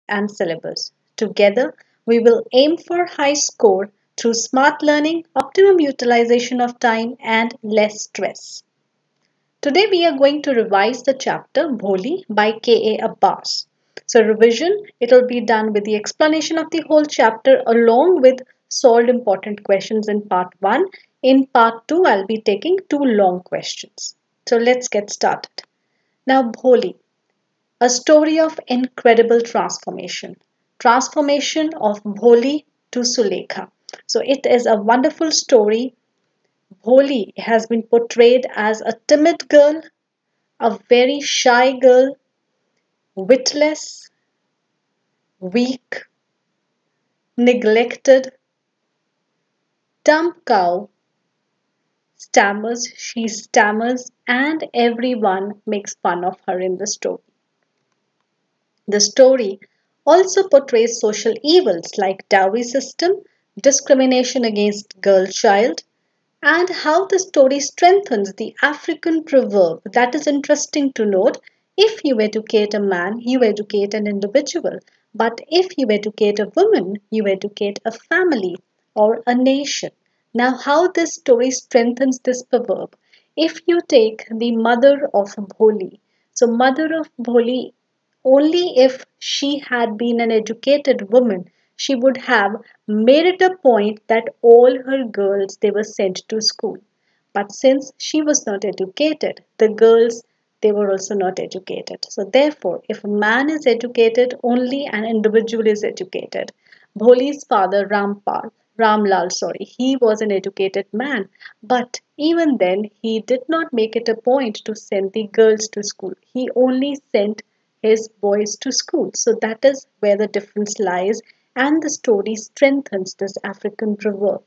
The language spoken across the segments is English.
and syllabus. Together, we will aim for high score through smart learning, optimum utilization of time, and less stress. Today we are going to revise the chapter Bholi by K.A. Abbas. So revision, it will be done with the explanation of the whole chapter along with solved important questions in part 1. In part 2, I'll be taking 2 long questions. So let's get started. Now Bholi, a story of incredible transformation. Transformation of Bholi to Sulekha. So it is a wonderful story. Bholi has been portrayed as a timid girl, a very shy girl, witless, weak, neglected, dumb cow, she stammers, and everyone makes fun of her in the story. The story also portrays social evils like dowry system, discrimination against girl child, and how the story strengthens the African proverb that is interesting to note. If you educate a man, you educate an individual. But if you educate a woman, you educate a family or a nation. Now, how this story strengthens this proverb? If you take the mother of Bholi, so mother of Bholi, only if she had been an educated woman, she would have made it a point that all her girls they were sent to school. But since she was not educated, the girls they were also not educated. So therefore, if a man is educated, only an individual is educated. Bholi's father Ramlal, sorry, he was an educated man, but even then he did not make it a point to send the girls to school. He only sent his boys to school. So that is where the difference lies, and the story strengthens this African proverb.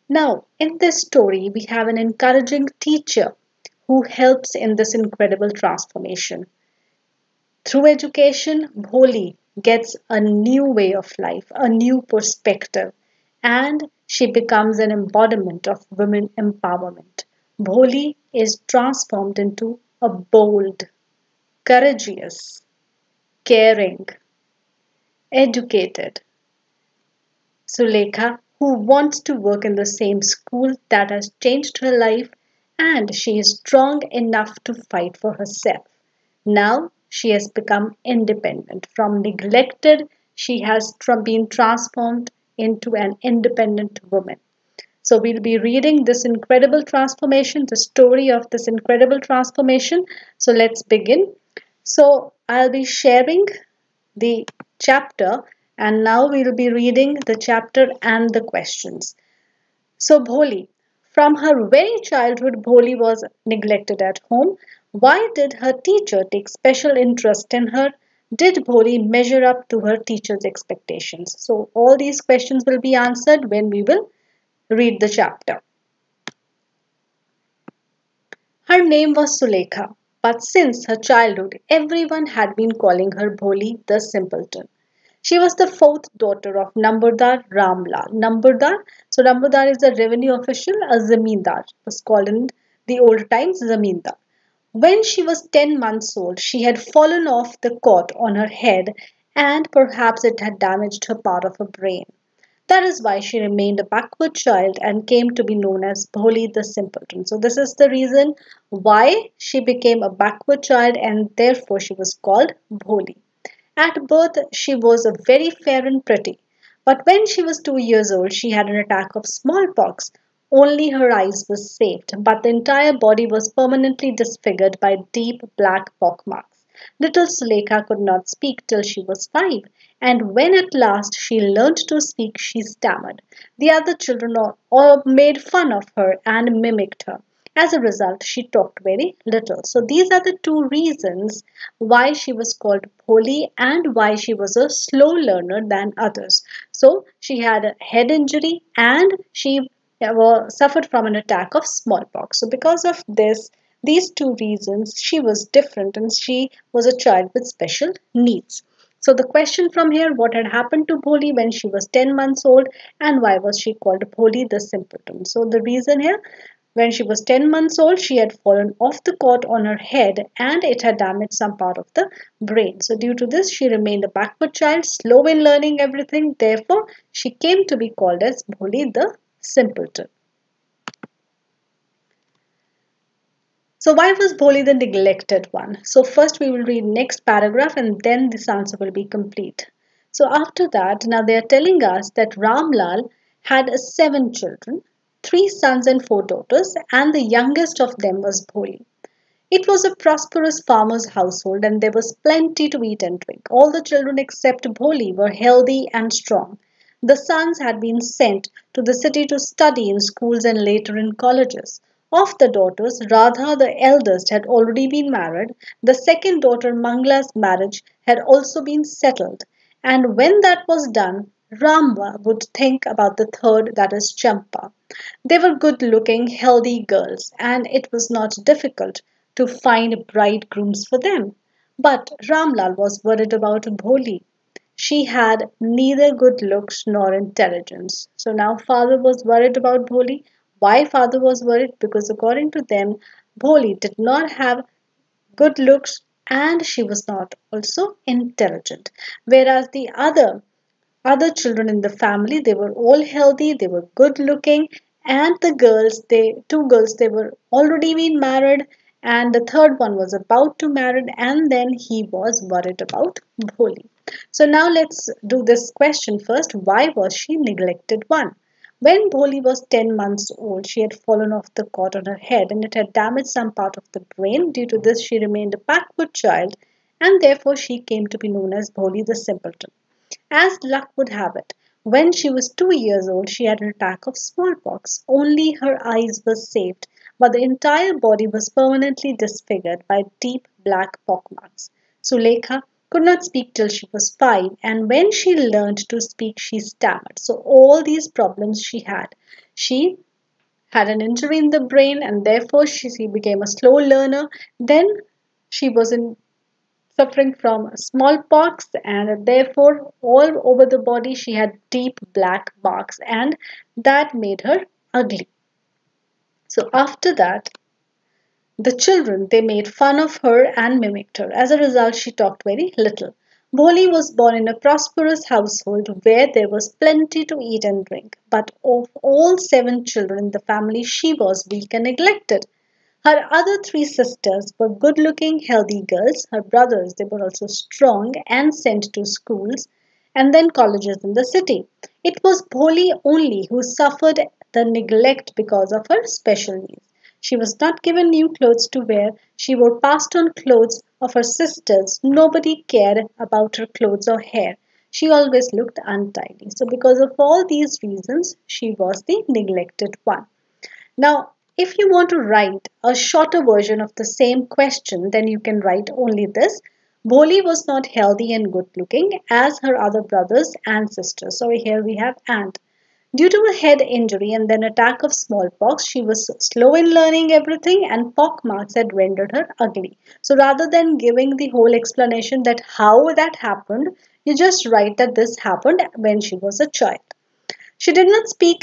Now, in this story, we have an encouraging teacher who helps in this incredible transformation. Through education, Bholi gets a new way of life, a new perspective, and she becomes an embodiment of women empowerment. Bholi is transformed into a bold, courageous, caring, educated Sulekha who wants to work in the same school that has changed her life, and she is strong enough to fight for herself. Now she has become independent. From neglected, she has been transformed into an independent woman. So we'll be reading this incredible transformation, the story of this incredible transformation. So let's begin. So I'll be sharing the chapter, and now we'll be reading the chapter and the questions. So Bholi, from her very childhood, Bholi was neglected at home. Why did her teacher take special interest in her? Did Bholi measure up to her teacher's expectations? So all these questions will be answered when we will read the chapter. Her name was Sulekha, but since her childhood, everyone had been calling her Bholi the simpleton. She was the fourth daughter of Nambardar Ramlal. Nambardar is a revenue official, a zamindar. It was called in the old times zamindar. When she was 10 months old, she had fallen off the cot on her head, and perhaps it had damaged her part of her brain. That is why she remained a backward child and came to be known as Bholi the simpleton. So this is the reason why she became a backward child, and therefore she was called Bholi. At birth, she was very fair and pretty, but when she was 2 years old, she had an attack of smallpox. Only her eyes were saved, but the entire body was permanently disfigured by deep black pockmarks. Little Sulekha could not speak till she was 5, and when at last she learned to speak, she stammered. The other children all made fun of her and mimicked her. As a result, she talked very little. So these are the two reasons why she was called Bholi and why she was a slow learner than others. So she had a head injury and she suffered from an attack of smallpox. So because of these two reasons, she was different and she was a child with special needs. So the question from here, what had happened to Bholi when she was 10 months old and why was she called Bholi the simpleton? So the reason here, When she was 10 months old, she had fallen off the cot on her head and it had damaged some part of the brain. So, due to this, she remained a backward child, slow in learning everything. Therefore, she came to be called as Bholi the simpleton. So, why was Bholi the neglected one? So, first we will read next paragraph and then this answer will be complete. So, after that, now they are telling us that Ramlal had seven children, three sons and four daughters, and the youngest of them was Bholi. It was a prosperous farmer's household and there was plenty to eat and drink. All the children except Bholi were healthy and strong. The sons had been sent to the city to study in schools and later in colleges. Of the daughters, Radha, the eldest, had already been married. The second daughter, Mangla's marriage, had also been settled. And when that was done, Ramba would think about the third, that is Champa. They were good looking, healthy girls, and it was not difficult to find bridegrooms for them. But Ramlal was worried about Bholi. She had neither good looks nor intelligence. So now father was worried about Bholi. Why father was worried? Because according to them, Bholi did not have good looks and she was not also intelligent. Whereas the other children in the family, they were all healthy, they were good looking, and the girls, they two girls, they were already been married, and the third one was about to marry, and then he was worried about Bholi. So now let's do this question first. Why was she neglected one? When Bholi was 10 months old, she had fallen off the cot on her head and it had damaged some part of the brain. Due to this, she remained a backward child and therefore she came to be known as Bholi the simpleton. As luck would have it, when she was 2 years old, she had an attack of smallpox. Only her eyes were saved, but the entire body was permanently disfigured by deep black pockmarks. Sulekha could not speak till she was 5, and when she learned to speak, she stammered. So, all these problems she had. She had an injury in the brain, and therefore she became a slow learner. Then she was suffering from smallpox and therefore all over the body she had deep black marks and that made her ugly. So after that the children they made fun of her and mimicked her. As a result she talked very little. Bholi was born in a prosperous household where there was plenty to eat and drink, but of all seven children in the family she was weak and neglected. Her other three sisters were good looking, healthy girls. Her brothers, they were also strong and sent to schools and then colleges in the city. It was Bholi only who suffered the neglect because of her special needs. She was not given new clothes to wear. She wore passed on clothes of her sisters. Nobody cared about her clothes or hair. She always looked untidy. So, because of all these reasons, she was the neglected one. Now, if you want to write a shorter version of the same question, then you can write only this. Bholi was not healthy and good looking as her other brothers and sisters. So here we have and. Due to a head injury and then attack of smallpox, she was slow in learning everything and pockmarks had rendered her ugly. So rather than giving the whole explanation that how that happened, you just write that this happened when she was a child. She did not speak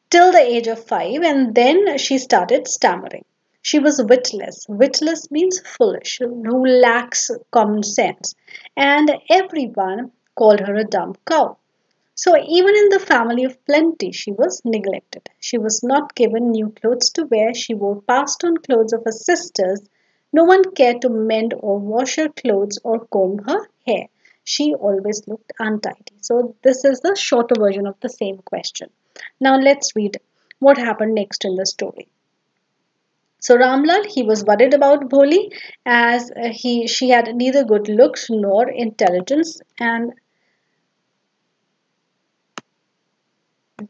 till the age of 5 and then she started stammering. She was witless. Witless means foolish, who lacks common sense. And everyone called her a dumb cow. So even in the family of plenty, she was neglected. She was not given new clothes to wear. She wore passed on clothes of her sisters. No one cared to mend or wash her clothes or comb her hair. She always looked untidy. So this is the shorter version of the same question. Now let's read what happened next in the story. So Ramlal, he was worried about Bholi as she had neither good looks nor intelligence, and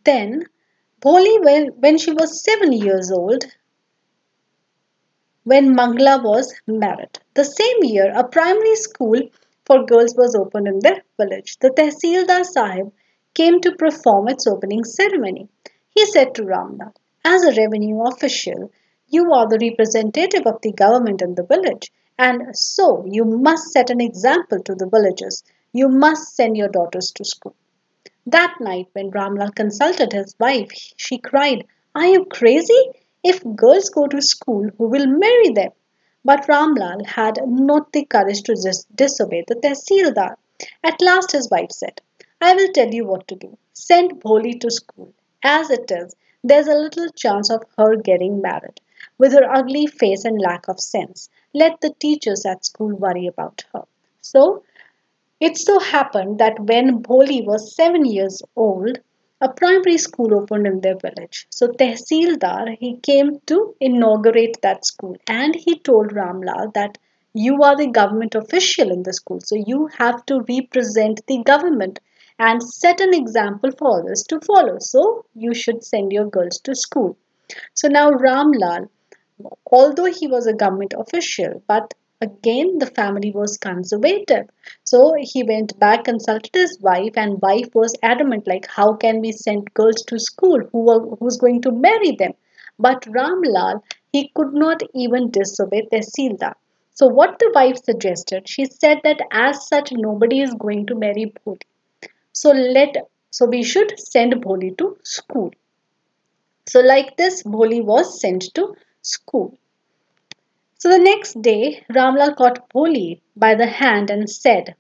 then Bholi, when she was 7 years old, when Mangla was married. The same year, a primary school for girls was opened in the village. The Tehsildar Sahib came to perform its opening ceremony. He said to Ramlal, as a revenue official, you are the representative of the government in the village, and so you must set an example to the villagers. You must send your daughters to school. That night, when Ramlal consulted his wife, she cried, are you crazy? If girls go to school, who will marry them? But Ramlal had not the courage to disobey the Tehsildar. At last his wife said, I will tell you what to do. Send Bholi to school. As it is, there's a little chance of her getting married. With her ugly face and lack of sense, let the teachers at school worry about her. So it so happened that when Bholi was 7 years old, a primary school opened in their village. So Tehsildar, he came to inaugurate that school and he told Ramlal that you are the government official in the school, so you have to represent the government and set an example for others to follow. So you should send your girls to school. So now Ramlal, although he was a government official, but again the family was conservative. So he went back, consulted his wife, and wife was adamant, like, how can we send girls to school? Who's going to marry them? But Ramlal, he could not even disobey Tehsildar. So what the wife suggested, she said that as such nobody is going to marry Bholi. So we should send Bholi to school. So like this, Bholi was sent to school. So the next day, Ramlal caught Bholi by the hand and said,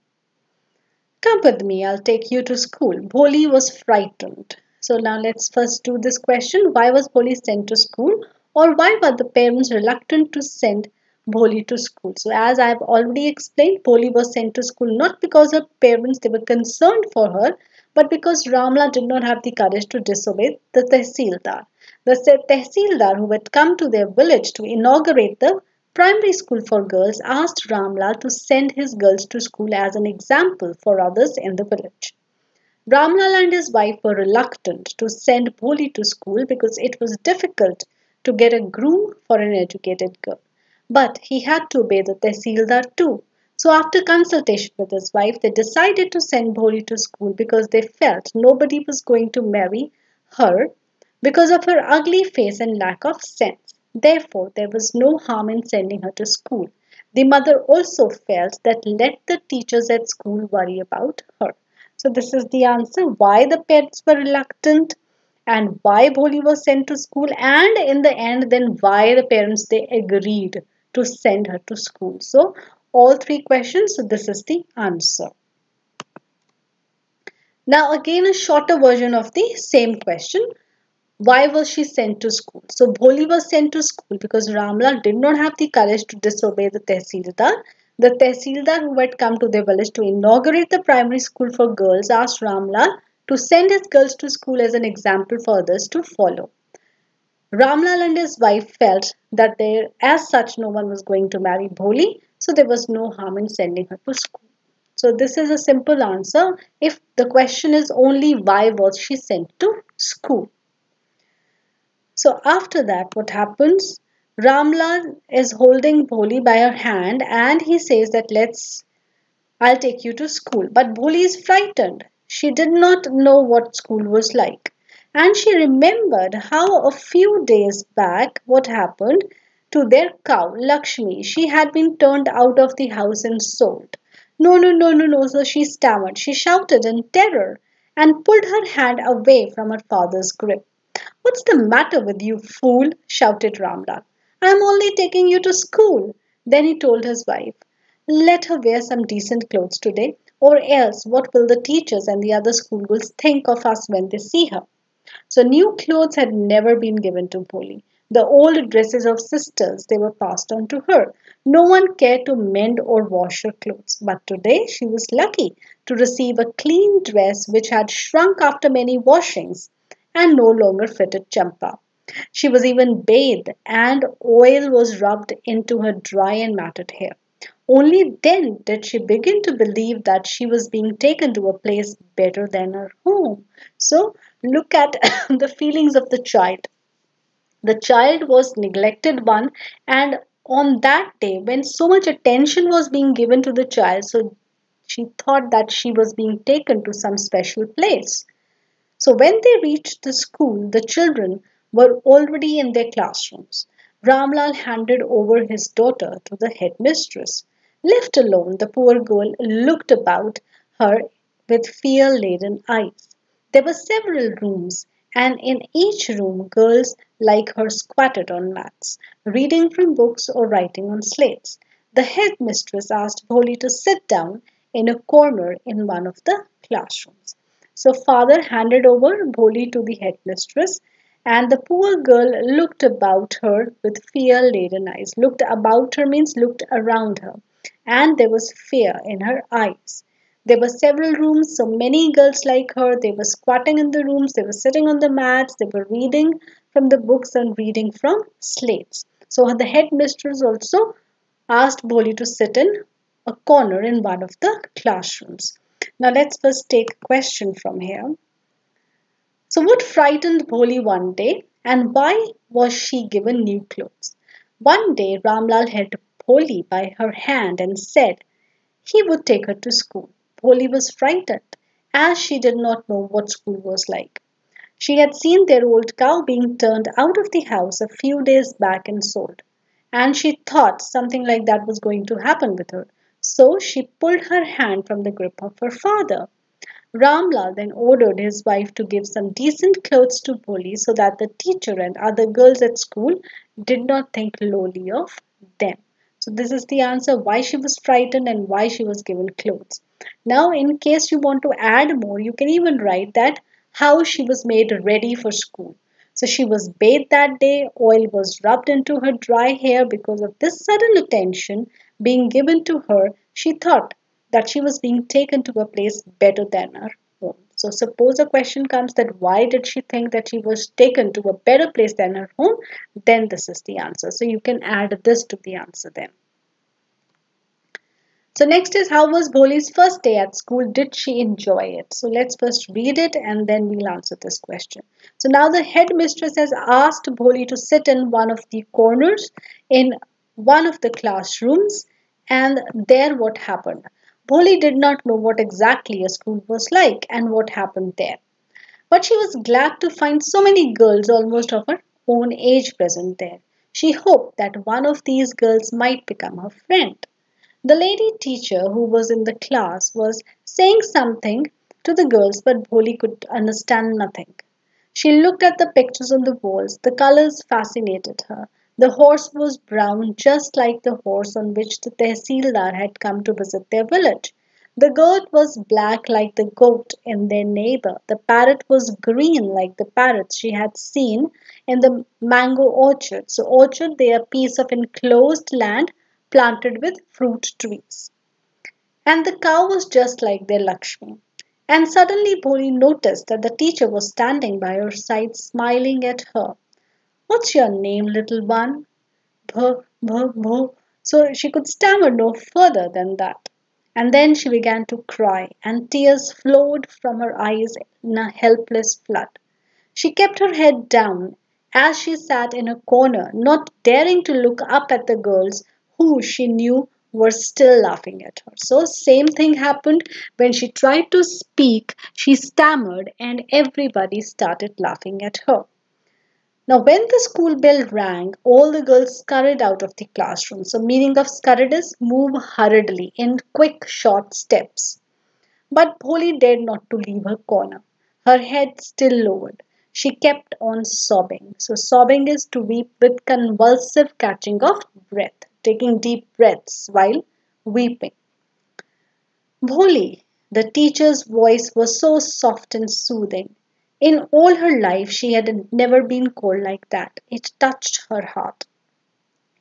come with me, I'll take you to school. Bholi was frightened. So now let's first do this question. Why was Bholi sent to school? Or why were the parents reluctant to send Bholi to school? So as I've already explained, Bholi was sent to school not because her parents they were concerned for her, but because Ramla did not have the courage to disobey the Tehsildar. The Tehsildar who had come to their village to inaugurate the primary school for girls asked Ramlal to send his girls to school as an example for others in the village. Ramlal and his wife were reluctant to send Bholi to school because it was difficult to get a groom for an educated girl. But he had to obey the Tehsildar too. So after consultation with his wife, they decided to send Bholi to school because they felt nobody was going to marry her because of her ugly face and lack of sense. Therefore, there was no harm in sending her to school. The mother also felt that let the teachers at school worry about her. So, this is the answer why the parents were reluctant and why Bholi was sent to school, and in the end, then why the parents they agreed to send her to school. So, all three questions, so this is the answer. Now, again, a shorter version of the same question. Why was she sent to school? So Bholi was sent to school because Ramlal did not have the courage to disobey the Tehsildar. The Tehsildar who had come to their village to inaugurate the primary school for girls asked Ramlal to send his girls to school as an example for others to follow. Ramlal and his wife felt that there, as such, no one was going to marry Bholi, so there was no harm in sending her to school. So this is a simple answer. If the question is only why was she sent to school? So after that, what happens? Ramlal is holding Bholi by her hand and he says that I'll take you to school. But Bholi is frightened. She did not know what school was like. And she remembered how a few days back what happened to their cow, Lakshmi. She had been turned out of the house and sold. No, no, no, no, no. So she stammered. She shouted in terror and pulled her hand away from her father's grip. What's the matter with you, fool? Shouted Ramlal. I'm only taking you to school. Then he told his wife, let her wear some decent clothes today, or else what will the teachers and the other schoolgirls think of us when they see her? So new clothes had never been given to Bholi. The old dresses of sisters, they were passed on to her. No one cared to mend or wash her clothes. But today she was lucky to receive a clean dress which had shrunk after many washings and no longer fitted Champa. She was even bathed and oil was rubbed into her dry and matted hair. Only then did she begin to believe that she was being taken to a place better than her home. So look at the feelings of the child. The child was neglected one, and on that day, when so much attention was being given to the child, so she thought that she was being taken to some special place. So when they reached the school, the children were already in their classrooms. Ramlal handed over his daughter to the headmistress. Left alone, the poor girl looked about her with fear-laden eyes. There were several rooms, and in each room girls like her squatted on mats, reading from books or writing on slates. The headmistress asked Bholi to sit down in a corner in one of the classrooms. So father handed over Bholi to the headmistress, and the poor girl looked about her with fear-laden eyes. Looked about her means looked around her, and there was fear in her eyes. There were several rooms, so many girls like her. They were squatting in the rooms, they were sitting on the mats, they were reading from the books and reading from slates. So the headmistress also asked Boli to sit in a corner in one of the classrooms. Now let's first take a question from here. So what frightened Boli one day, and why was she given new clothes? One day Ramlal held Boli by her hand and said he would take her to school. Boli was frightened, as she did not know what school was like. She had seen their old cow being turned out of the house a few days back and sold, and she thought something like that was going to happen with her. So she pulled her hand from the grip of her father. Ramlal then ordered his wife to give some decent clothes to Boli so that the teacher and other girls at school did not think lowly of them. So this is the answer why she was frightened and why she was given clothes. Now, in case you want to add more, you can even write that how she was made ready for school. So she was bathed that day, oil was rubbed into her dry hair because of this sudden attention being given to her. She thought that she was being taken to a place better than her home. So suppose a question comes that why did she think that she was taken to a better place than her home? Then this is the answer. So you can add this to the answer then. So next is how was Bholi's first day at school? Did she enjoy it? So let's first read it and then we'll answer this question. So now the headmistress has asked Bholi to sit in one of the corners in one of the classrooms, and there what happened. Bholi did not know what exactly a school was like and what happened there. But she was glad to find so many girls almost of her own age present there. She hoped that one of these girls might become her friend. The lady teacher who was in the class was saying something to the girls, but Bholi could understand nothing. She looked at the pictures on the walls. The colors fascinated her. The horse was brown, just like the horse on which the Tehsildar had come to visit their village. The goat was black like the goat in their neighbor. The parrot was green like the parrots she had seen in the mango orchard. So orchard, they are a piece of enclosed land planted with fruit trees. And the cow was just like their Lakshmi. And suddenly Bholi noticed that the teacher was standing by her side smiling at her. What's your name, little one? Bh, bh, bh. So she could stammer no further than that. And then she began to cry, and tears flowed from her eyes in a helpless flood. She kept her head down as she sat in a corner, not daring to look up at the girls who she knew were still laughing at her. So, same thing happened when she tried to speak, she stammered, and everybody started laughing at her. Now, when the school bell rang, all the girls scurried out of the classroom. So, meaning of scurried is move hurriedly in quick, short steps. But Bholi dared not to leave her corner, her head still lowered. She kept on sobbing. So, sobbing is to weep with convulsive catching of breath, taking deep breaths while weeping. Bholi, the teacher's voice was so soft and soothing. In all her life, she had never been called like that. It touched her heart.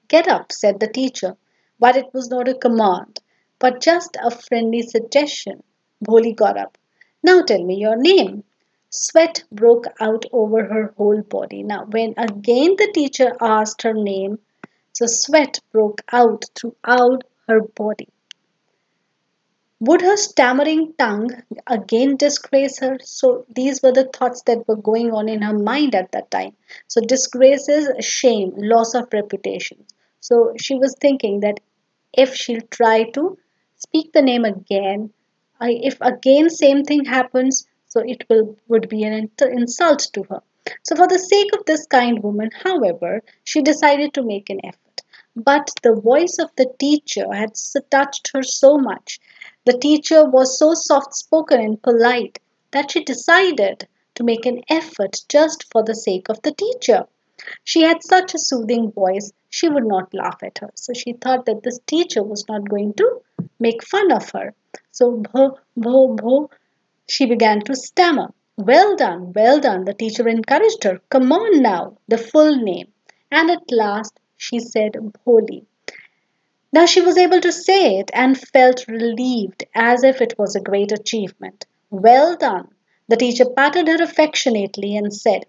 Get up, said the teacher, but it was not a command, but just a friendly suggestion. Bholi got up. Now tell me your name. Sweat broke out over her whole body. Now, when again the teacher asked her name, so sweat broke out throughout her body. Would her stammering tongue again disgrace her? So these were the thoughts that were going on in her mind at that time. So disgrace is shame, loss of reputation. So she was thinking that if she'll try to speak the name again, if again same thing happens, so it will would be an insult to her. So for the sake of this kind woman, however, she decided to make an effort. But the voice of the teacher had touched her so much. The teacher was so soft spoken and polite that she decided to make an effort just for the sake of the teacher. She had such a soothing voice, she would not laugh at her. So she thought that this teacher was not going to make fun of her. So, bho, bho, bho, she began to stammer. Well done, well done, the teacher encouraged her. Come on now, the full name. And at last she said Bholi. Now she was able to say it and felt relieved as if it was a great achievement. Well done. The teacher patted her affectionately and said,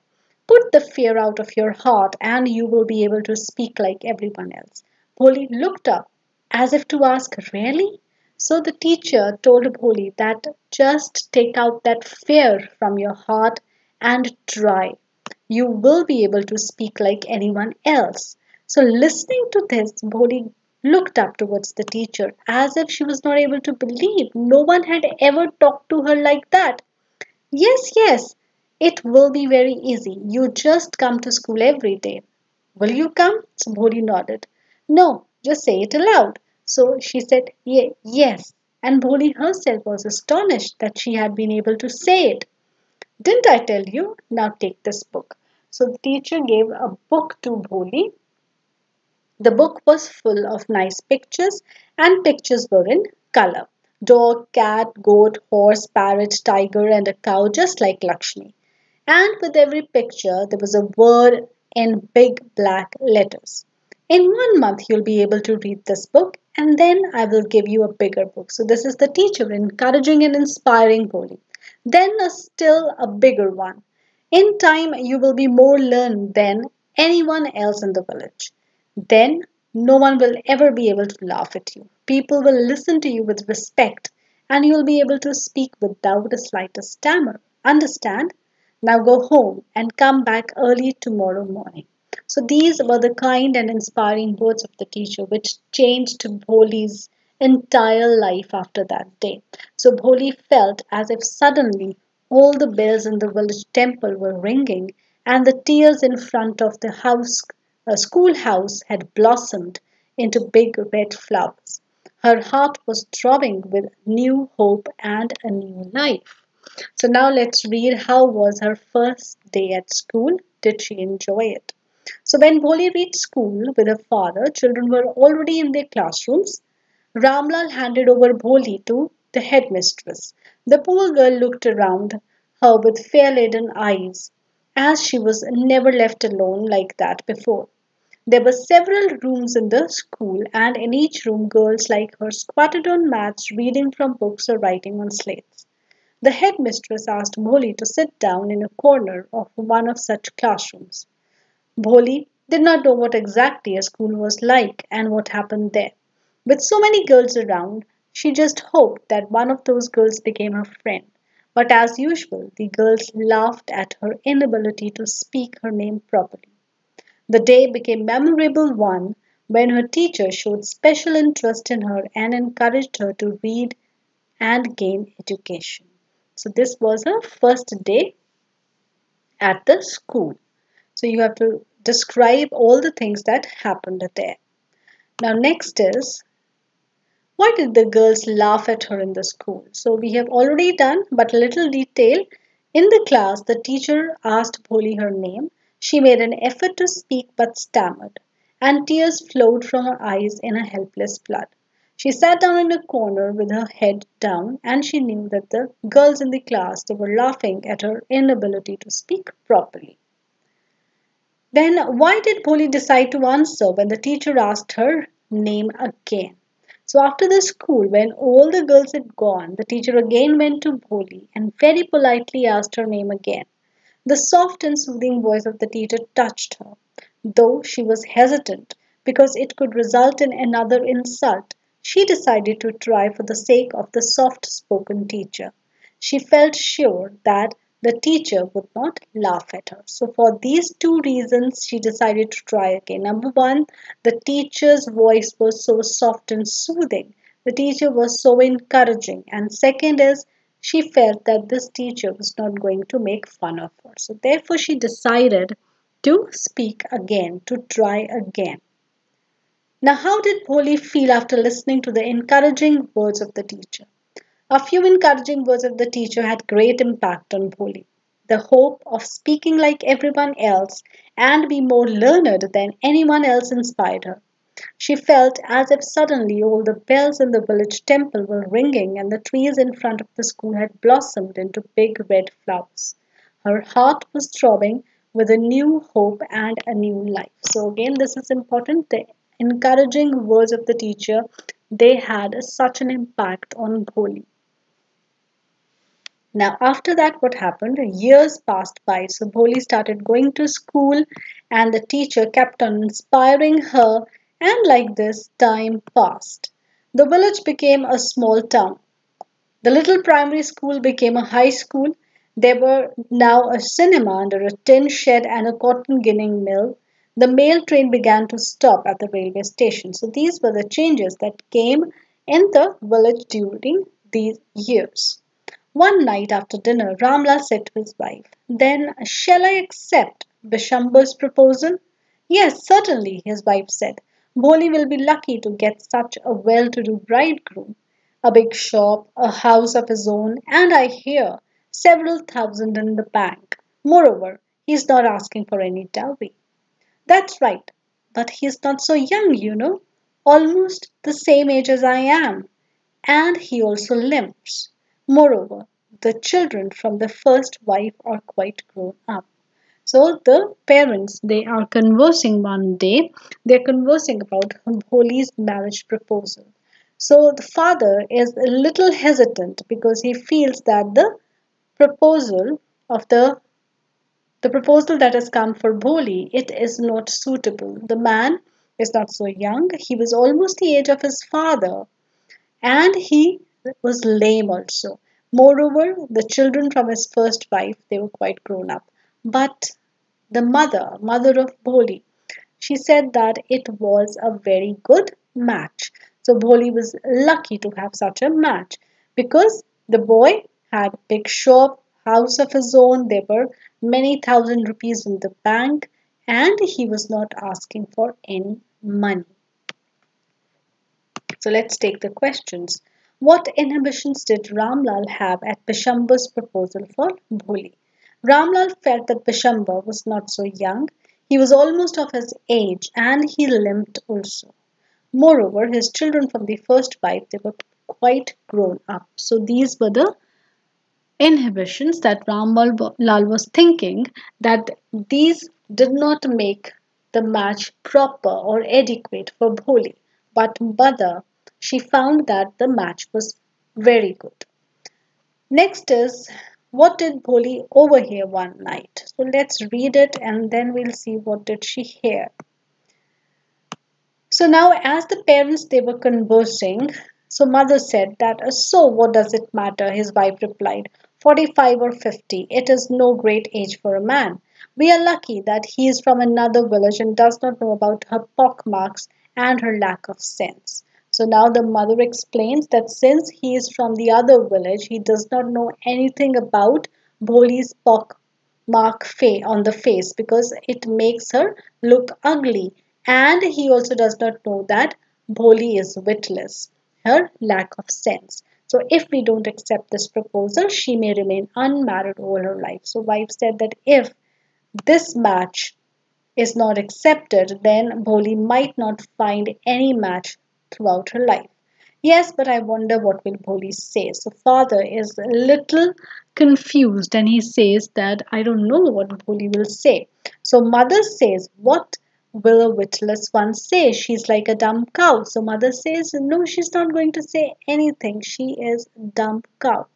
put the fear out of your heart and you will be able to speak like everyone else. Bholi looked up as if to ask, really? So the teacher told Bholi that just take out that fear from your heart and try. You will be able to speak like anyone else. So, listening to this, Bholi looked up towards the teacher as if she was not able to believe no one had ever talked to her like that. Yes, yes, it will be very easy. You just come to school every day. Will you come? So Bholi nodded. No, just say it aloud. So she said, yes. And Bholi herself was astonished that she had been able to say it. Didn't I tell you? Now take this book. So the teacher gave a book to Bholi. The book was full of nice pictures, and pictures were in color. Dog, cat, goat, horse, parrot, tiger, and a cow, just like Lakshmi. And with every picture, there was a word in big black letters. In 1 month, you'll be able to read this book, and then I will give you a bigger book. So, this is the teacher encouraging and inspiring Bholi. Then, still a bigger one. In time, you will be more learned than anyone else in the village. Then no one will ever be able to laugh at you. People will listen to you with respect, and you'll be able to speak without the slightest stammer. Understand? Now go home and come back early tomorrow morning. So these were the kind and inspiring words of the teacher which changed Bholi's entire life after that day. So Bholi felt as if suddenly all the bells in the village temple were ringing and the tears in front of the schoolhouse had blossomed into big red flowers. Her heart was throbbing with new hope and a new life. So now let's read how was her first day at school. Did she enjoy it? So when Bholi reached school with her father, children were already in their classrooms. Ramlal handed over Bholi to the headmistress. The poor girl looked around her with fear-laden eyes, as she was never left alone like that before. There were several rooms in the school, and in each room girls like her squatted on mats reading from books or writing on slates. The headmistress asked Bholi to sit down in a corner of one of such classrooms. Bholi did not know what exactly a school was like and what happened there. With so many girls around, she just hoped that one of those girls became her friend. But as usual, the girls laughed at her inability to speak her name properly. The day became a memorable one when her teacher showed special interest in her and encouraged her to read and gain education. So this was her first day at the school. So you have to describe all the things that happened there. Now next is, why did the girls laugh at her in the school? So we have already done, but a little detail. In the class, the teacher asked Bholi her name. She made an effort to speak but stammered, and tears flowed from her eyes in a helpless flood. She sat down in a corner with her head down, and she knew that the girls in the class they were laughing at her inability to speak properly. Then why did Bholi decide to answer when the teacher asked her name again? So after the school, when all the girls had gone, the teacher again went to Bholi and very politely asked her name again. The soft and soothing voice of the teacher touched her, though she was hesitant because it could result in another insult. She decided to try for the sake of the soft spoken teacher. She felt sure that the teacher would not laugh at her. So, for these two reasons, she decided to try again. Number one, the teacher's voice was so soft and soothing. The teacher was so encouraging. And second is, she felt that this teacher was not going to make fun of her. So, therefore, she decided to speak again, to try again. Now, how did Bholi feel after listening to the encouraging words of the teacher? A few encouraging words of the teacher had great impact on Bholi. the hope of speaking like everyone else and be more learned than anyone else inspired her. She felt as if suddenly all the bells in the village temple were ringing and the trees in front of the school had blossomed into big red flowers. Her heart was throbbing with a new hope and a new life. So, again, this is important. The encouraging words of the teacher, they had such an impact on Bholi. Now, after that, what happened? Years passed by. So, Bholi started going to school, and the teacher kept on inspiring her. And like this, time passed. The village became a small town. The little primary school became a high school. There were now a cinema under a tin shed and a cotton ginning mill. The mail train began to stop at the railway station. So, these were the changes that came in the village during these years. One night after dinner, Ramlal said to his wife, "Then shall I accept Bishamber's proposal?" "Yes, certainly," his wife said. "Bholi will be lucky to get such a well to do bridegroom. A big shop, a house of his own, and I hear several thousand in the bank. Moreover, he is not asking for any dowry." "That's right, but he is not so young, you know. Almost the same age as I am. And he also limps. Moreover, the children from the first wife are quite grown up." So the parents, they are conversing one day. They're conversing about Holi's marriage proposal. So the father is a little hesitant because he feels that proposal of the proposal that has come for Bholi, it is not suitable. The man is not so young. He was almost the age of his father, and he was lame also. Moreover, the children from his first wife, they were quite grown up. But the mother of Bholi, she said that it was a very good match. So Bholi was lucky to have such a match because the boy had big shop, house of his own, there were many thousand rupees in the bank, and he was not asking for any money. So let's take the questions. What inhibitions did Ramlal have at Bishamber's proposal for Bholi? Ramlal felt that Bishamber was not so young. He was almost of his age and he limped also. Moreover, his children from the first wife, they were quite grown up. So these were the inhibitions that Ramlal Lal was thinking, that these did not make the match proper or adequate for Bholi. But Bada, she found that the match was very good. Next is, what did Bholi overhear one night? So let's read it and then we'll see what did she hear. So now as the parents they were conversing, so mother said that, "So what does it matter?" His wife replied, 45 or 50, it is no great age for a man. We are lucky that he is from another village and does not know about her pockmarks and her lack of sense." So now the mother explains that since he is from the other village, he does not know anything about Bholi's on the face because it makes her look ugly, and he also does not know that Bholi is witless, her lack of sense. So if we don't accept this proposal, she may remain unmarried all her life. So wife said that if this match is not accepted, then Bholi might not find any match throughout her life. Yes, but I wonder what will Bholi say. So father is a little confused and he says that I don't know what Bholi will say. So mother says, "What will a witless one say? She's like a dumb cow." So mother says, "No, she's not going to say anything. She is a dumb cow."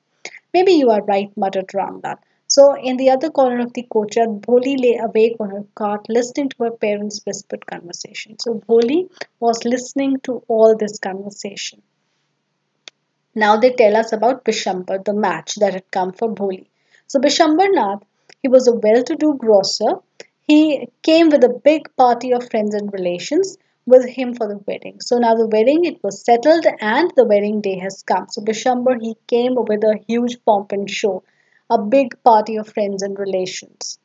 "Maybe you are right," muttered Ramlal. So in the other corner of the courtyard, Bholi lay awake on her cot, listening to her parents' whispered conversation. So Bholi was listening to all this conversation. Now they tell us about Bishambar, the match that had come for Bholi. So Bishambar Nath, he was a well-to-do grocer. He came with a big party of friends and relations with him for the wedding. So now the wedding, it was settled and the wedding day has come. So Bishambar, he came with a huge pomp and show, a big party of friends and relations.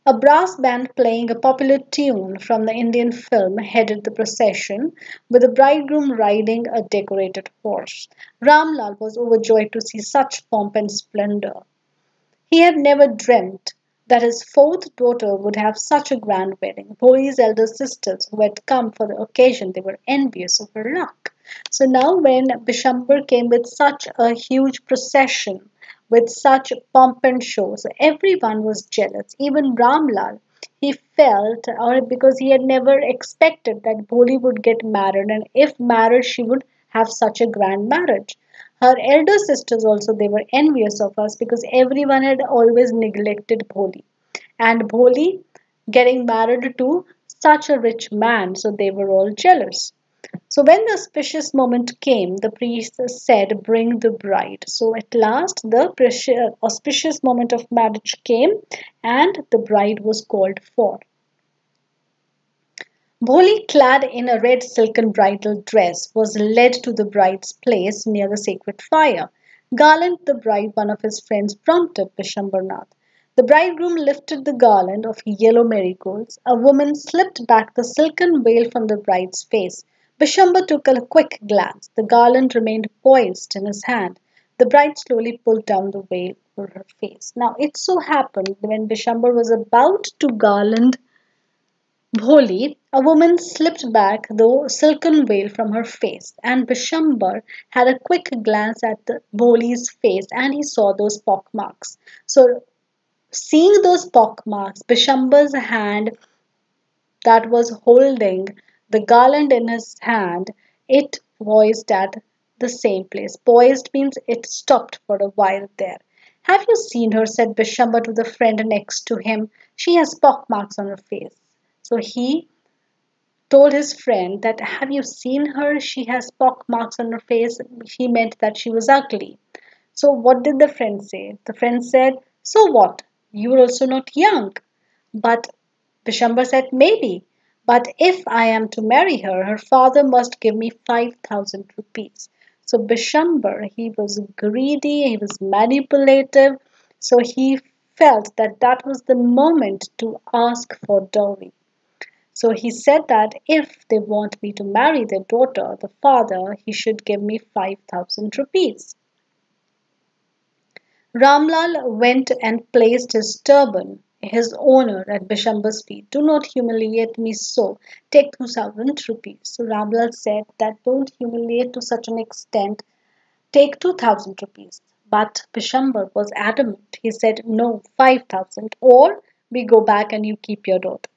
A brass band playing a popular tune from the Indian film headed the procession, with the bridegroom riding a decorated horse. Ramlal was overjoyed to see such pomp and splendor. He had never dreamt that his fourth daughter would have such a grand wedding. Bholi's elder sisters, who had come for the occasion, they were envious of her luck. So now, when Bishambar came with such a huge procession, with such pomp and show, so everyone was jealous. Even Ramlal, he felt, or because he had never expected that Bholi would get married, and if married, she would have such a grand marriage. Her elder sisters also they were envious of us because everyone had always neglected Bholi. And Bholi getting married to such a rich man, so they were all jealous. So when the auspicious moment came, the priest said, "Bring the bride." So at last the auspicious moment of marriage came and the bride was called for. Bholi, clad in a red silken bridal dress, was led to the bride's place near the sacred fire. Garland the bride, one of his friends, prompted Bishambarnath. The bridegroom lifted the garland of yellow marigolds. A woman slipped back the silken veil from the bride's face. Bishambar took a quick glance. The garland remained poised in his hand. The bride slowly pulled down the veil over her face. Now it so happened when Bishambar was about to garland Bholi, a woman slipped back the silken veil from her face, and Bishambar had a quick glance at the Bholi's face and he saw those pock marks. So, seeing those pock marks, Bishambar's hand that was holding the garland in his hand, it poised at the same place. Poised means it stopped for a while there. "Have you seen her?" said Bishambar to the friend next to him. "She has pock marks on her face." So he told his friend that, "Have you seen her? She has pock marks on her face." He meant that she was ugly. So what did the friend say? The friend said, "So what? You are also not young." But Bishambar said, "Maybe. But if I am to marry her, her father must give me 5,000 rupees." So Bishambar, he was greedy, he was manipulative. So he felt that that was the moment to ask for dowry. So he said that if they want me to marry their daughter, the father, he should give me 5,000 rupees. Ramlal went and placed his turban, his owner, at Bishambar's feet. "Do not humiliate me so. Take 2,000 rupees." So Ramlal said that, "Don't humiliate to such an extent. Take 2,000 rupees." But Bishambar was adamant. He said, "No, 5,000, or we go back and you keep your daughter.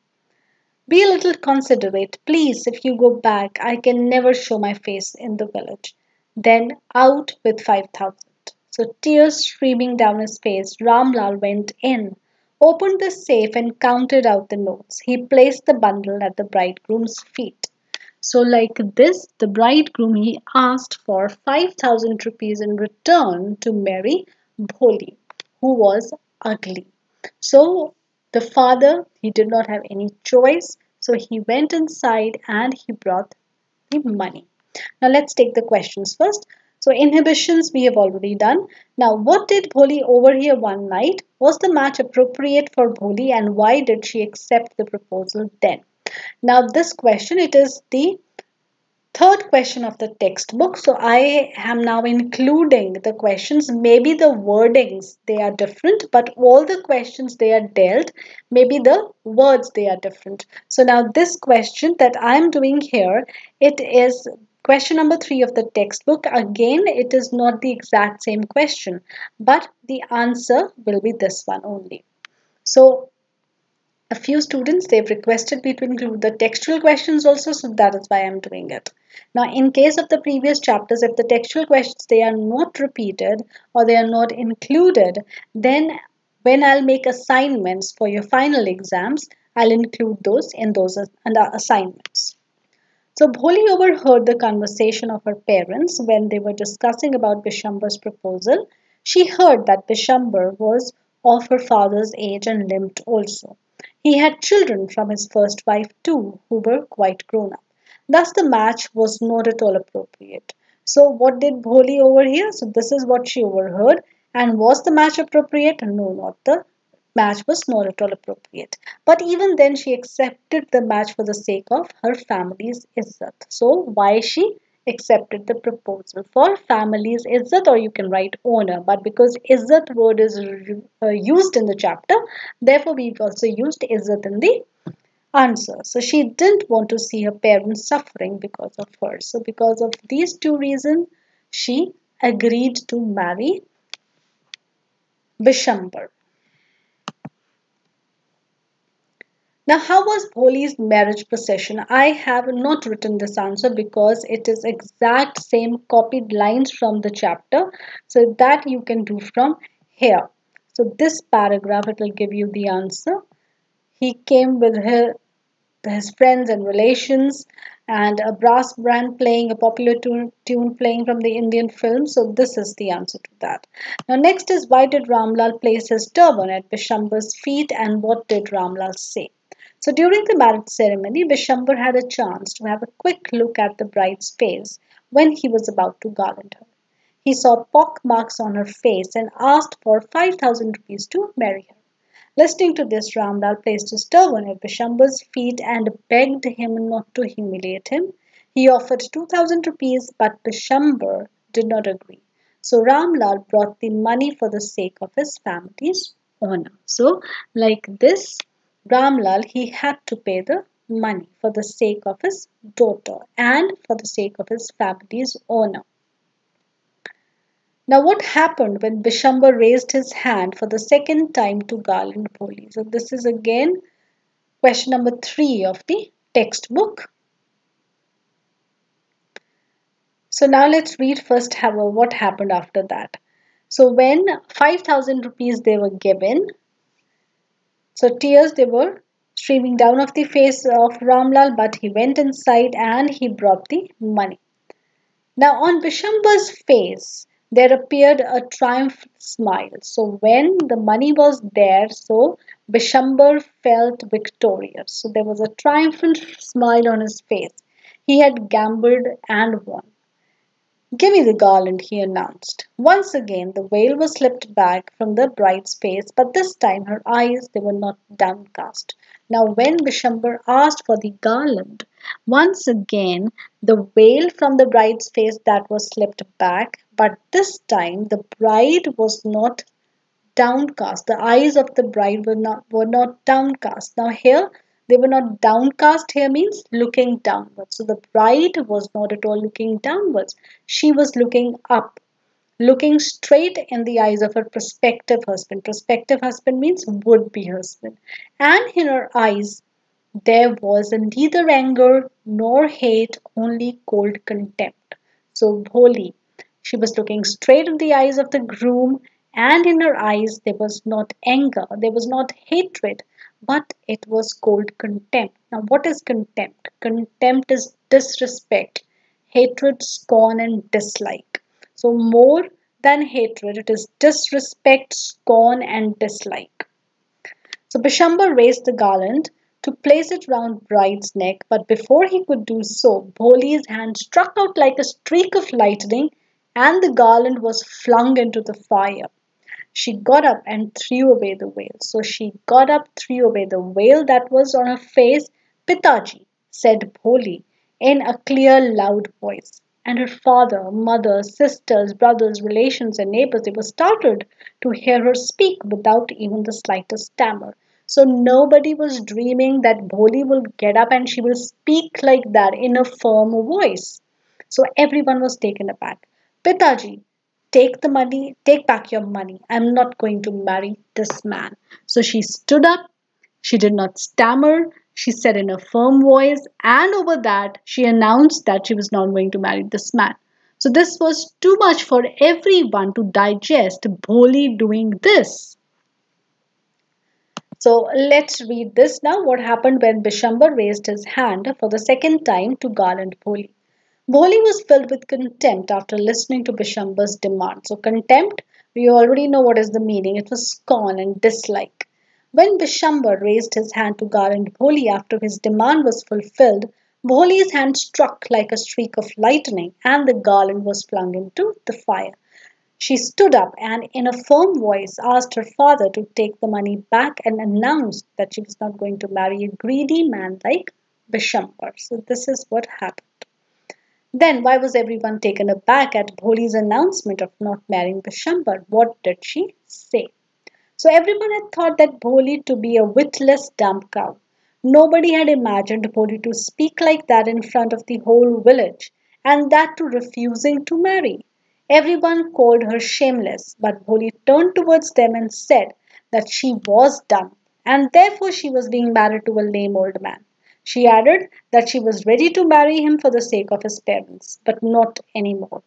Be a little considerate, please. If you go back, I can never show my face in the village." Then out with 5,000. So tears streaming down his face, Ramlal went in, opened the safe and counted out the notes. He placed the bundle at the bridegroom's feet. So like this, the bridegroom he asked for 5,000 rupees in return to marry Bholi, who was ugly. So the father, he did not have any choice. So he went inside and he brought the money. Now let's take the questions first. So inhibitions we have already done. Now what did Bholi overhear one night? Was the match appropriate for Bholi and why did she accept the proposal then? Now this question, it is the third question of the textbook. So I am now including the questions. Maybe the wordings they are different, but all the questions they are dealt, maybe the words they are different. So now this question that I am doing here, it is question number 3 of the textbook. Again, it is not the exact same question, but the answer will be this one only. So a few students they've requested me to include the textual questions also, so that is why I'm doing it. Now in case of the previous chapters, if the textual questions they are not repeated or they are not included, then when I'll make assignments for your final exams, I'll include those in those assignments. So Bholi overheard the conversation of her parents when they were discussing about Bishambar's proposal. She heard that Bishambar was of her father's age and limped also. He had children from his first wife too, who were quite grown up. Thus the match was not at all appropriate. So what did Bholi overhear? So this is what she overheard. And was the match appropriate? No, not the match was not at all appropriate. But even then, she accepted the match for the sake of her family's izzat. So, why she accepted the proposal. For families, Izzat, or you can write owner, but because Izzat word is used in the chapter, therefore we've also used Izzat in the answer. So she didn't want to see her parents suffering because of her. So because of these two reasons, she agreed to marry Bishambar. Now, how was Bholi's marriage procession? I have not written this answer because it is exact same copied lines from the chapter. So that you can do from here. So this paragraph, it will give you the answer. He came with his friends and relations and a brass band playing a popular tune playing from the Indian film. So this is the answer to that. Now next is, why did Ramlal place his turban at Bishambar's feet and what did Ramlal say? So during the marriage ceremony, Bishambar had a chance to have a quick look at the bride's face when he was about to garland her. He saw pock marks on her face and asked for 5,000 rupees to marry her. Listening to this, Ramlal placed his turban at Bishambar's feet and begged him not to humiliate him. He offered 2,000 rupees, but Bishambar did not agree. So Ramlal brought the money for the sake of his family's honor. So, like this, Ramlal, he had to pay the money for the sake of his daughter and for the sake of his family's honor. Now, what happened when Bishambar raised his hand for the second time to garland Bholi? So, this is again question number 3 of the textbook. So, now let's read first what happened after that. So, when 5,000 rupees they were given, so tears they were streaming down of the face of Ramlal, but he went inside and he brought the money. Now, on Bishambar's face, there appeared a triumphant smile. So, when the money was there, so Bishambar felt victorious. So, there was a triumphant smile on his face. He had gambled and won. Give me the garland, he announced. Once again, the veil was slipped back from the bride's face, but this time her eyes, they were not downcast. Now, when Bishambar asked for the garland, once again, the veil from the bride's face that was slipped back, but this time the bride was not downcast. The eyes of the bride were not downcast. Now here they were not downcast here means looking downwards. So the bride was not at all looking downwards. She was looking up, looking straight in the eyes of her prospective husband. Prospective husband means would be husband. And in her eyes there was neither anger nor hate, only cold contempt. So Bholi, she was looking straight in the eyes of the groom, and in her eyes there was not anger, there was not hatred, but it was cold contempt. Now, what is contempt? Contempt is disrespect, hatred, scorn, and dislike. So, more than hatred, it is disrespect, scorn, and dislike. So Bishambar raised the garland to place it round bride's neck, but before he could do so, Bholi's hand struck out like a streak of lightning, and the garland was flung into the fire. She got up and threw away the veil. So she got up, threw away the veil that was on her face. Pitaji, said Bholi in a clear, loud voice. And her father, mother, sisters, brothers, relations, and neighbors, they were startled to hear her speak without even the slightest stammer. So nobody was dreaming that Bholi will get up and she will speak like that in a firm voice. So everyone was taken aback. Pitaji, take the money, take back your money. I'm not going to marry this man. So she stood up. She did not stammer. She said in a firm voice, and over that, she announced that she was not going to marry this man. So this was too much for everyone to digest. Bholi doing this. So let's read this now. What happened when Bishambar raised his hand for the second time to garland Bholi? Bholi was filled with contempt after listening to Bishambar's demand. So contempt, we already know what is the meaning. It was scorn and dislike. When Bishambar raised his hand to garland Bholi after his demand was fulfilled, Bholi's hand struck like a streak of lightning and the garland was flung into the fire. She stood up and, in a firm voice, asked her father to take the money back and announced that she was not going to marry a greedy man like Bishambar. So, this is what happened. Then why was everyone taken aback at Bholi's announcement of not marrying Bishambar? What did she say? So everyone had thought that Bholi to be a witless dumb cow. Nobody had imagined Bholi to speak like that in front of the whole village, and that to refusing to marry. Everyone called her shameless, but Bholi turned towards them and said that she was dumb, and therefore she was being married to a lame old man. She added that she was ready to marry him for the sake of his parents, but not anymore.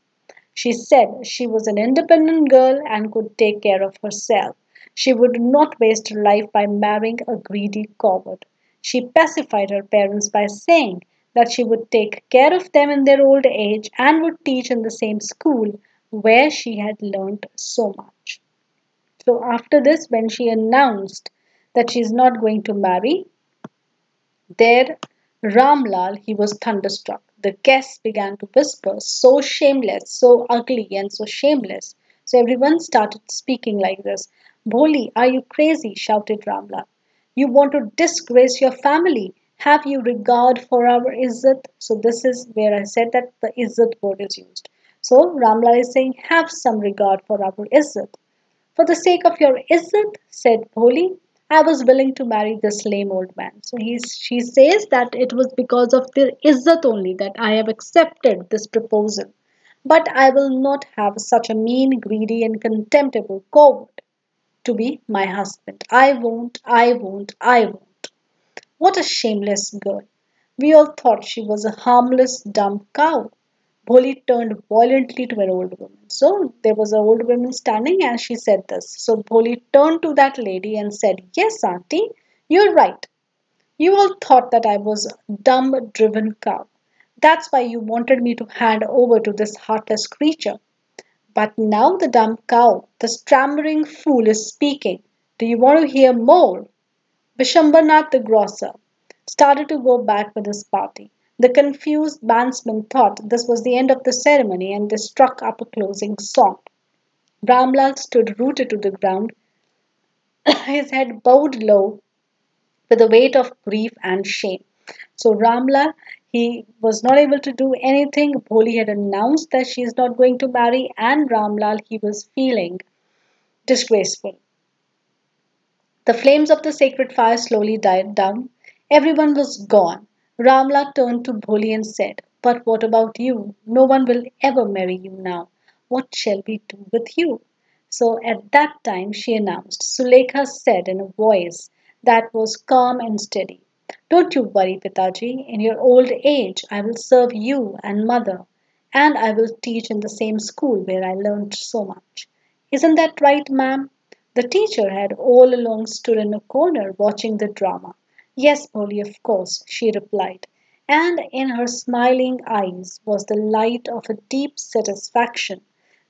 She said she was an independent girl and could take care of herself. She would not waste her life by marrying a greedy coward. She pacified her parents by saying that she would take care of them in their old age and would teach in the same school where she had learned so much. So, after this, when she announced that she is not going to marry, there, Ramlal, he was thunderstruck. The guests began to whisper, so shameless, so ugly, and so shameless. So everyone started speaking like this. Bholi, are you crazy? Shouted Ramlal. You want to disgrace your family. Have you regard for our izzat? So this is where I said that the izzat word is used. So Ramlal is saying, have some regard for our izzat. For the sake of your izzat, said Bholi, I was willing to marry this lame old man. So she says that it was because of the izzat only that I have accepted this proposal. But I will not have such a mean, greedy, and contemptible coward to be my husband. I won't, I won't, I won't. What a shameless girl. We all thought she was a harmless, dumb cow. Bholi turned violently to an old woman. So there was an old woman standing and she said this. So Bholi turned to that lady and said, yes, auntie, you're right. You all thought that I was a dumb, driven cow. That's why you wanted me to hand over to this heartless creature. But now the dumb cow, the stammering fool, is speaking. Do you want to hear more? Vishambanath the grocer started to go back with his party. The confused bandsmen thought this was the end of the ceremony and they struck up a closing song. Ramlal stood rooted to the ground, his head bowed low with the weight of grief and shame. So Ramlal, he was not able to do anything. Bholi had announced that she is not going to marry, and Ramlal, he was feeling disgraceful. The flames of the sacred fire slowly died down. Everyone was gone. Ramla turned to Bholi and said, but what about you? No one will ever marry you now. What shall we do with you? So at that time she announced. Sulekha said in a voice that was calm and steady, don't you worry, Pitaji. In your old age, I will serve you and mother, and I will teach in the same school where I learned so much. Isn't that right, ma'am? The teacher had all along stood in a corner watching the drama. Yes, Polly, of course, she replied, and in her smiling eyes was the light of a deep satisfaction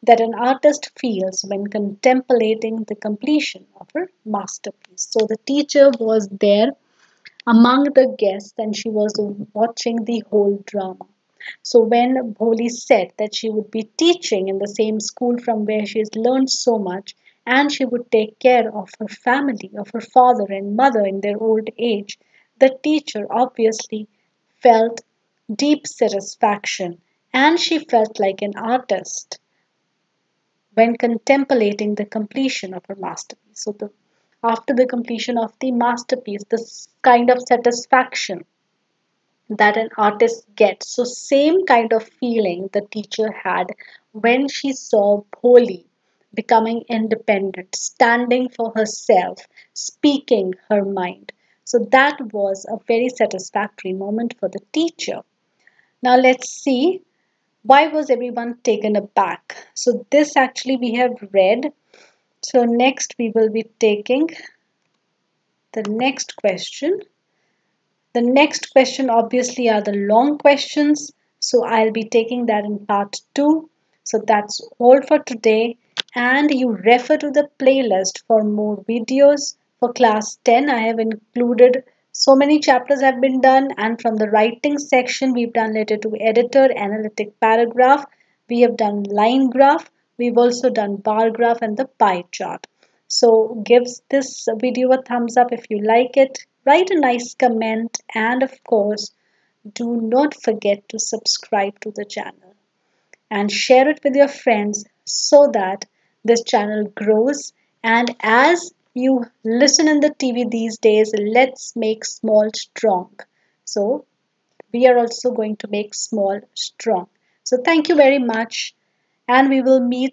that an artist feels when contemplating the completion of her masterpiece. So the teacher was there among the guests and she was watching the whole drama. So when Bholi said that she would be teaching in the same school from where she has learned so much and she would take care of her family, of her father and mother in their old age, the teacher obviously felt deep satisfaction and she felt like an artist when contemplating the completion of her masterpiece. So after the completion of the masterpiece, this kind of satisfaction that an artist gets. So same kind of feeling the teacher had when she saw Bholi becoming independent, standing for herself, speaking her mind. So that was a very satisfactory moment for the teacher. Now let's see why was everyone taken aback. So this actually we have read. So next we will be taking the next question. The next question obviously are the long questions. So I'll be taking that in part 2. So that's all for today. And you refer to the playlist for more videos. For class 10, I have included so many chapters have been done. And from the writing section, we've done letter to editor, analytic paragraph. We have done line graph. We've also done bar graph and the pie chart. So give this video a thumbs up if you like it. Write a nice comment and of course do not forget to subscribe to the channel and share it with your friends so that this channel grows. And as you listen in the TV these days, let's make small strong. So we are also going to make small strong. So thank you very much, and we will meet